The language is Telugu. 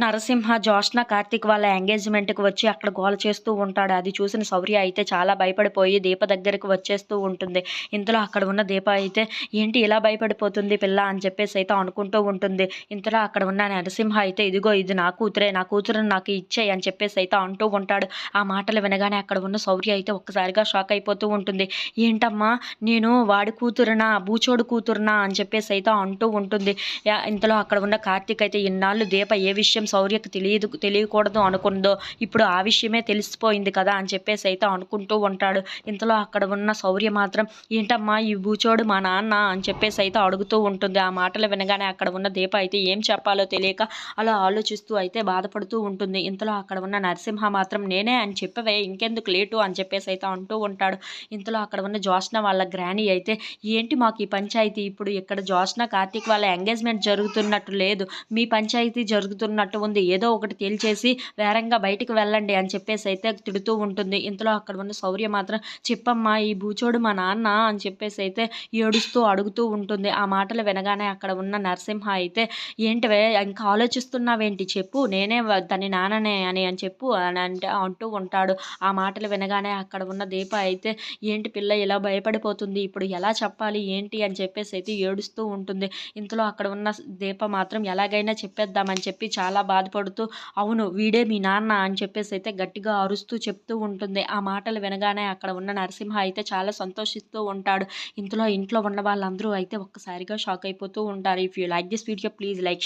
నరసింహ, జోష్న, కార్తీక్ వాళ్ళ ఎంగేజ్‌మెంట్‌కి వచ్చి అక్కడ గోల చేస్తూ ఉంటాడు. అది చూసిన శౌర్య అయితే చాలా భయపడిపోయి దీప దగ్గరికి వచ్చేస్తూ ఉంటుంది. ఇంతలో అక్కడ ఉన్న దీప అయితే ఏంటి ఇలా భయపడిపోతుంది పిల్ల అని చెప్పేసి అయితే అనుకుంటూ ఉంటుంది. ఇంతలో అక్కడ ఉన్న నరసింహ అయితే ఇదిగో ఇది నా కూతురే, నా కూతురుని నాకు ఇచ్చేయి అని చెప్పేసి అయితే అంటూ ఉంటాడు. ఆ మాటలు వినగానే అక్కడ ఉన్న శౌర్య అయితే ఒక్కసారిగా షాక్ అయిపోతూ ఉంటుంది. ఏంటమ్మా నేను వాడి కూతురునా, బూచోడు కూతురునా అని చెప్పేసి అయితే అంటూ ఉంటుంది. ఇంతలో అక్కడ ఉన్న కార్తీక్ అయితే ఇన్నాళ్ళు దీప ఏ విషయం శౌర్యకు తెలియకూడదు అనుకుందో ఇప్పుడు ఆ విషయమే తెలిసిపోయింది కదా అని చెప్పేసి అయితే అనుకుంటూ ఉంటాడు. ఇంతలో అక్కడ ఉన్న శౌర్య మాత్రం ఏంటమ్మా ఈ బూచోడు మా నాన్న అని చెప్పేసి అయితే అడుగుతూ ఉంటుంది. ఆ మాటలు వినగానే అక్కడ ఉన్న దీప అయితే ఏం చెప్పాలో తెలియక అలా ఆలోచిస్తూ అయితే బాధపడుతూ ఉంటుంది. ఇంతలో అక్కడ ఉన్న నరసింహ మాత్రం నేనే అని చెప్పవే ఇంకెందుకు లేటు అని చెప్పేసి అయితే అంటూ ఉంటాడు. ఇంతలో అక్కడ ఉన్న జోష్న వాళ్ళ గ్రానీ అయితే ఏంటి మాకు ఈ పంచాయతీ, ఇప్పుడు ఇక్కడ జోష్న కార్తీక్ వాళ్ళ ఎంగేజ్మెంట్ జరుగుతున్నట్టు లేదు, మీ పంచాయతీ జరుగుతున్నట్టు ఉంది, ఏదో ఒకటి తేల్చేసి వేరంగా బయటికి వెళ్ళండి అని చెప్పేసి అయితే తిడుతూ ఉంటుంది. ఇంతలో అక్కడ ఉన్న శౌర్య మాత్రం చెప్పమ్మా ఈ బూచోడు మా నాన్న అని చెప్పేసి అయితే ఏడుస్తూ అడుగుతూ ఉంటుంది. ఆ మాటలు వినగానే అక్కడ ఉన్న నరసింహ అయితే ఏంటివే ఇంకా ఆలోచిస్తున్నావేంటి చెప్పు, నేనే దాని నాన్ననే అని చెప్పు అని అంటూ ఉంటాడు. ఆ మాటలు వినగానే అక్కడ ఉన్న దీప అయితే ఏంటి పిల్ల ఇలా భయపడిపోతుంది, ఇప్పుడు ఎలా చెప్పాలి ఏంటి అని చెప్పేసి అయితే ఏడుస్తూ ఉంటుంది. ఇంతలో అక్కడ ఉన్న దీప మాత్రం ఎలాగైనా చెప్పేద్దామని చెప్పి చాలా బాధపడుతూ అవును వీడే మీ నాన్న అని చెప్పేసి అయితే గట్టిగా అరుస్తూ చెప్తూ ఉంటుంది. ఆ మాటలు వినగానే అక్కడ ఉన్న నరసింహ అయితే చాలా సంతోషిస్తూ ఉంటాడు. ఇంట్లో ఉన్న వాళ్ళందరూ అయితే ఒక్కసారిగా షాక్ అయిపోతూ ఉంటారు. If you like this video please like, share.